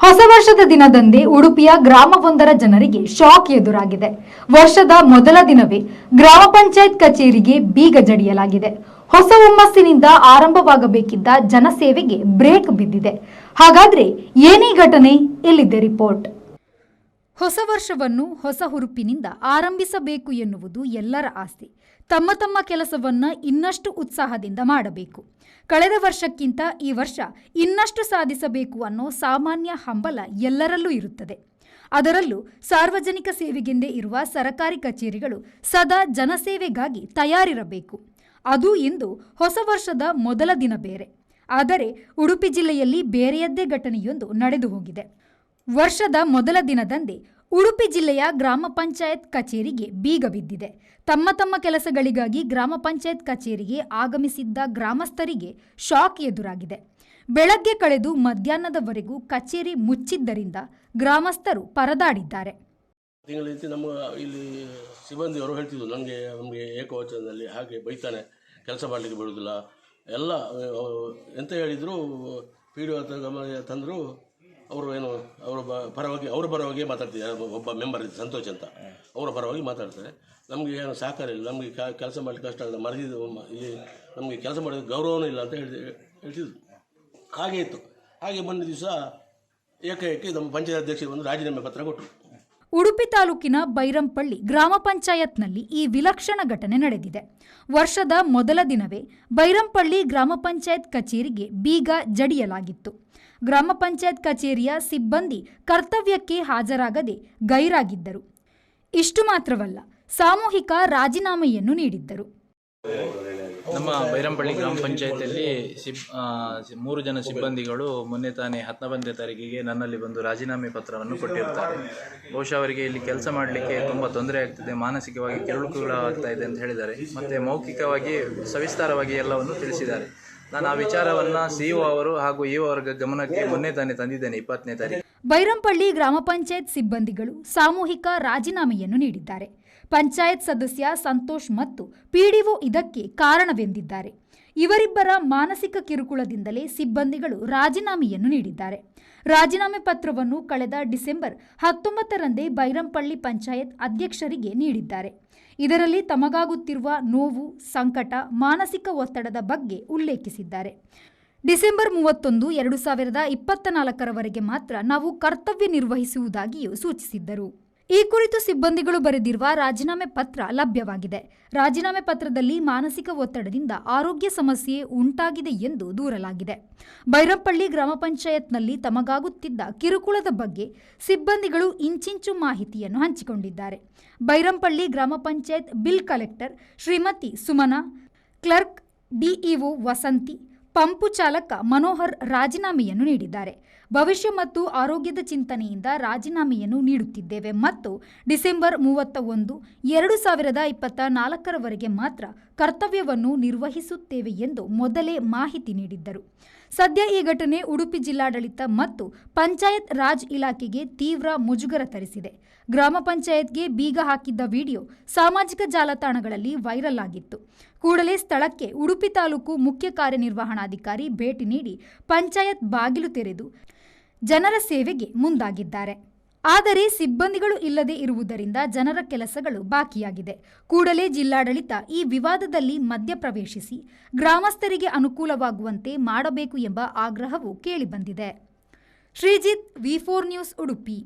ಹೊಸ ವರ್ಷದ ದಿನದಂದೇ ಉಡುಪಿಯ ಗ್ರಾಮವೊಂದರ ಜನರಿಗೆ ಶಾಕ್ ಎದುರಾಗಿದೆ. ವರ್ಷದ ಮೊದಲ ದಿನವೇ ಗ್ರಾಮ ಪಂಚಾಯತ್ ಕಚೇರಿಗೆ ಬೀಗ ಜಡಿಯಲಾಗಿದೆ. ಹೊಸ ಹುಮ್ಮಸ್ಸಿನಿಂದ ಆರಂಭವಾಗಬೇಕಿದ್ದ ಜನಸೇವೆಗೆ ಬ್ರೇಕ್ ಬಿದ್ದಿದೆ. ಹಾಗಾದ್ರೆ ಏನೇ ಘಟನೆ, ಇಲ್ಲಿದೆ ರಿಪೋರ್ಟ್. ಹೊಸ ವರ್ಷವನ್ನು ಹೊಸ ಹುರುಪಿನಿಂದ ಆರಂಭಿಸಬೇಕು ಎನ್ನುವುದು ಎಲ್ಲರ ಆಸೆ. ತಮ್ಮ ತಮ್ಮ ಕೆಲಸವನ್ನ ಇನ್ನಷ್ಟು ಉತ್ಸಾಹದಿಂದ ಮಾಡಬೇಕು. ಕಳೆದ ವರ್ಷಕ್ಕಿಂತ ಈ ವರ್ಷ ಇನ್ನಷ್ಟು ಸಾಧಿಸಬೇಕು ಅನ್ನೋ ಸಾಮಾನ್ಯ ಹಂಬಲ ಎಲ್ಲರಲ್ಲೂ ಇರುತ್ತದೆ. ಅದರಲ್ಲೂ ಸಾರ್ವಜನಿಕ ಸೇವೆಗೆಂದೇ ಇರುವ ಸರಕಾರಿ ಕಚೇರಿಗಳು ಸದಾ ಜನಸೇವೆಗಾಗಿ ತಯಾರಿರಬೇಕು. ಅದು ಇಂದು ಹೊಸ ವರ್ಷದ ಮೊದಲ ದಿನ ಬೇರೆ. ಆದರೆ ಉಡುಪಿ ಜಿಲ್ಲೆಯಲ್ಲಿ ಬೇರೆಯದ್ದೇ ಘಟನೆಯೊಂದು ನಡೆದು ಹೋಗಿದೆ. ವರ್ಷದ ಮೊದಲ ದಿನದಂದೇ ಉಡುಪಿ ಜಿಲ್ಲೆಯ ಗ್ರಾಮ ಪಂಚಾಯತ್ ಕಚೇರಿಗೆ ಬೀಗ ಬಿದ್ದಿದೆ. ತಮ್ಮ ತಮ್ಮ ಕೆಲಸಗಳಿಗಾಗಿ ಗ್ರಾಮ ಪಂಚಾಯತ್ ಕಚೇರಿಗೆ ಆಗಮಿಸಿದ್ದ ಗ್ರಾಮಸ್ಥರಿಗೆ ಶಾಕ್ ಎದುರಾಗಿದೆ. ಬೆಳಗ್ಗೆ ಕಳೆದು ಮಧ್ಯಾಹ್ನದವರೆಗೂ ಕಚೇರಿ ಮುಚ್ಚಿದ್ದರಿಂದ ಗ್ರಾಮಸ್ಥರು ಪರದಾಡಿದ್ದಾರೆ. ತಿಂಗಳಿಂದ ನಮ್ಮ ಇಲ್ಲಿ ಸಿಬ್ಬಂದಿಯವರು ಹೇಳ್ತಿದ್ರು, ನಮಗೆ ಏಕವಚನದಲ್ಲಿ ಹಾಗೆ ಬೈತಾನೆ, ಕೆಲಸ ಮಾಡಲಿಕ್ಕೆ ಬಿಡೋದಿಲ್ಲ ಎಲ್ಲ ಎಂತ ಹೇಳಿದ್ರು. ಪಿ ಡಿ ಒ ಗಮನ ತಂದರು. ಅವರು ಏನು ಅವರ ಪರವಾಗಿ ಮಾತಾಡ್ತಿದ್ದಾರೆ. ಒಬ್ಬ ಮೆಂಬರ್ ಇದೆ ಸಂತೋಷ್ ಅಂತ, ಅವರ ಪರವಾಗಿ ಮಾತಾಡ್ತಾರೆ. ನಮಗೆ ಏನು ಸಹಕಾರ ಇಲ್ಲ, ನಮಗೆ ಕೆಲಸ ಮಾಡಲಿಕ್ಕೆ ಕಷ್ಟ ಆಗಿದೆ, ಮರದಿದ್ದು ಇಲ್ಲಿ ನಮಗೆ ಕೆಲಸ ಮಾಡೋದಕ್ಕೆ ಗೌರವನೂ ಇಲ್ಲ ಅಂತ ಹೇಳ್ತಿದ್ರು. ಹಾಗೆ ಇತ್ತು. ಹಾಗೆ ಬಂದ ದಿವಸ ಏಕಾಏಕಿ ನಮ್ಮ ಪಂಚಾಯತ್ ಅಧ್ಯಕ್ಷರು ಒಂದು ರಾಜೀನಾಮೆ ಪತ್ರ ಕೊಟ್ಟರು. ಉಡುಪಿ ತಾಲೂಕಿನ ಬೈರಂಪಳ್ಳಿ ಗ್ರಾಮ ಪಂಚಾಯತ್ನಲ್ಲಿ ಈ ವಿಲಕ್ಷಣ ಘಟನೆ ನಡೆದಿದೆ. ವರ್ಷದ ಮೊದಲ ದಿನವೇ ಬೈರಂಪಳ್ಳಿ ಗ್ರಾಮ ಪಂಚಾಯತ್ ಕಚೇರಿಗೆ ಬೀಗ ಜಡಿಯಲಾಗಿತ್ತು. ಗ್ರಾಮ ಪಂಚಾಯತ್ ಕಚೇರಿಯ ಸಿಬ್ಬಂದಿ ಕರ್ತವ್ಯಕ್ಕೆ ಹಾಜರಾಗದೆ ಗೈರಾಗಿದ್ದರು. ಇಷ್ಟು ಮಾತ್ರವಲ್ಲ, ಸಾಮೂಹಿಕ ರಾಜೀನಾಮೆಯನ್ನು ನೀಡಿದ್ದರು. ನಮ್ಮ ಬೈರಂಪಳ್ಳಿ ಗ್ರಾಮ ಪಂಚಾಯತಿಯಲ್ಲಿ 3 ಜನ ಸಿಬ್ಬಂದಿಗಳು ಮೊನ್ನೆ ತಾನೇ 19ನೇ ತಾರೀಕಿಗೆ ನನ್ನಲ್ಲಿ ಬಂದು ರಾಜೀನಾಮೆ ಪತ್ರವನ್ನು ಕೊಟ್ಟಿರ್ತಾರೆ. ಬಹುಶಃ ಅವರಿಗೆ ಇಲ್ಲಿ ಕೆಲಸ ಮಾಡಲಿಕ್ಕೆ ತುಂಬ ತೊಂದರೆ ಆಗ್ತಿದೆ, ಮಾನಸಿಕವಾಗಿ ಕಿರುಕುಳಾಗ್ತಾ ಇದೆ ಅಂತ ಹೇಳಿದ್ದಾರೆ. ಮತ್ತು ಮೌಖಿಕವಾಗಿ ಸವಿಸ್ತಾರವಾಗಿ ಎಲ್ಲವನ್ನು ತಿಳಿಸಿದ್ದಾರೆ. ನಾನು ಆ ವಿಚಾರವನ್ನು CEO ಅವರು ಹಾಗೂ EO ಅವರ ಗಮನಕ್ಕೆ ಮೊನ್ನೆ ತಾನೇ ತಂದಿದ್ದೇನೆ 20ನೇ ತಾರೀಕು. ಬೈರಂಪಳ್ಳಿ ಗ್ರಾಮ ಪಂಚಾಯತ್ ಸಿಬ್ಬಂದಿಗಳು ಸಾಮೂಹಿಕ ರಾಜೀನಾಮೆಯನ್ನು ನೀಡಿದ್ದಾರೆ. ಪಂಚಾಯತ್ ಸದಸ್ಯ ಸಂತೋಷ್ ಮತ್ತು PDO ಇದಕ್ಕೆ ಕಾರಣವೆಂದಿದ್ದಾರೆ. ಇವರಿಬ್ಬರ ಮಾನಸಿಕ ಕಿರುಕುಳದಿಂದಲೇ ಸಿಬ್ಬಂದಿಗಳು ರಾಜೀನಾಮೆಯನ್ನು ನೀಡಿದ್ದಾರೆ. ರಾಜೀನಾಮೆ ಪತ್ರವನ್ನು ಕಳೆದ ಡಿಸೆಂಬರ್ 19ರಂದೇ ಬೈರಂಪಳ್ಳಿ ಪಂಚಾಯತ್ ಅಧ್ಯಕ್ಷರಿಗೆ ನೀಡಿದ್ದಾರೆ. ಇದರಲ್ಲಿ ತಮಗಾಗುತ್ತಿರುವ ನೋವು, ಸಂಕಟ, ಮಾನಸಿಕ ಒತ್ತಡದ ಬಗ್ಗೆ ಉಲ್ಲೇಖಿಸಿದ್ದಾರೆ. ಡಿಸೆಂಬರ್ 31, 2024ರವರೆಗೆ ಮಾತ್ರ ನಾವು ಕರ್ತವ್ಯ ನಿರ್ವಹಿಸುವುದಾಗಿಯೂ ಸೂಚಿಸಿದ್ದರು. ಈ ಕುರಿತು ಸಿಬ್ಬಂದಿಗಳು ಬರೆದಿರುವ ರಾಜೀನಾಮೆ ಪತ್ರ ಲಭ್ಯವಾಗಿದೆ. ರಾಜೀನಾಮೆ ಪತ್ರದಲ್ಲಿ ಮಾನಸಿಕ ಒತ್ತಡದಿಂದ ಆರೋಗ್ಯ ಸಮಸ್ಯೆ ಉಂಟಾಗಿದೆ ಎಂದು ದೂರಲಾಗಿದೆ. ಬೈರಂಪಳ್ಳಿ ಗ್ರಾಮ ಪಂಚಾಯತ್ನಲ್ಲಿ ತಮಗಾಗುತ್ತಿದ್ದ ಕಿರುಕುಳದ ಬಗ್ಗೆ ಸಿಬ್ಬಂದಿಗಳು ಇಂಚಿಂಚು ಮಾಹಿತಿಯನ್ನು ಹಂಚಿಕೊಂಡಿದ್ದಾರೆ. ಬೈರಂಪಳ್ಳಿ ಗ್ರಾಮ panchayat bill collector Shrimati Sumana, clerk DEO Vasanthi, pump ಚಾಲಕ ಮನೋಹರ್ ರಾಜೀನಾಮೆಯನ್ನು ನೀಡಿದ್ದಾರೆ. ಭವಿಷ್ಯ ಮತ್ತು ಆರೋಗ್ಯದ ಚಿಂತನೆಯಿಂದ ರಾಜೀನಾಮೆಯನ್ನು ನೀಡುತ್ತಿದ್ದೇವೆ ಮತ್ತು ಡಿಸೆಂಬರ್ 31, 2024ರವರೆಗೆ ಮಾತ್ರ ಕರ್ತವ್ಯವನ್ನು ನಿರ್ವಹಿಸುತ್ತೇವೆ ಎಂದು ಮೊದಲೇ ಮಾಹಿತಿ ನೀಡಿದ್ದರು. ಸದ್ಯ ಈ ಘಟನೆ ಉಡುಪಿ ಜಿಲ್ಲಾಡಳಿತ ಮತ್ತು ಪಂಚಾಯತ್ ರಾಜ್ ಇಲಾಖೆಗೆ ತೀವ್ರ ಮುಜುಗರ ತರಿಸಿದೆ. ಗ್ರಾಮ ಪಂಚಾಯತ್ಗೆ ಬೀಗ ಹಾಕಿದ್ದ ವಿಡಿಯೋ ಸಾಮಾಜಿಕ ಜಾಲತಾಣಗಳಲ್ಲಿ ವೈರಲ್ ಆಗಿತ್ತು. ಕೂಡಲೇ ಸ್ಥಳಕ್ಕೆ ಉಡುಪಿ ತಾಲೂಕು ಮುಖ್ಯ ಕಾರ್ಯನಿರ್ವಹಣಾಧಿಕಾರಿ ಭೇಟಿ ನೀಡಿ ಪಂಚಾಯತ್ ಬಾಗಿಲು ತೆರೆದು ಜನರ ಸೇವೆಗೆ ಮುಂದಾಗಿದ್ದಾರೆ. ಆದರೆ ಸಿಬ್ಬಂದಿಗಳು ಇಲ್ಲದೆ ಇರುವುದರಿಂದ ಜನರ ಕೆಲಸಗಳು ಬಾಕಿಯಾಗಿದೆ. ಕೂಡಲೇ ಜಿಲ್ಲಾಡಳಿತ ಈ ವಿವಾದದಲ್ಲಿ ಮಧ್ಯಪ್ರವೇಶಿಸಿ ಗ್ರಾಮಸ್ಥರಿಗೆ ಅನುಕೂಲವಾಗುವಂತೆ ಮಾಡಬೇಕು ಎಂಬ ಆಗ್ರಹವೂ ಕೇಳಿಬಂದಿದೆ. Sreejith, V4 news, Udupi.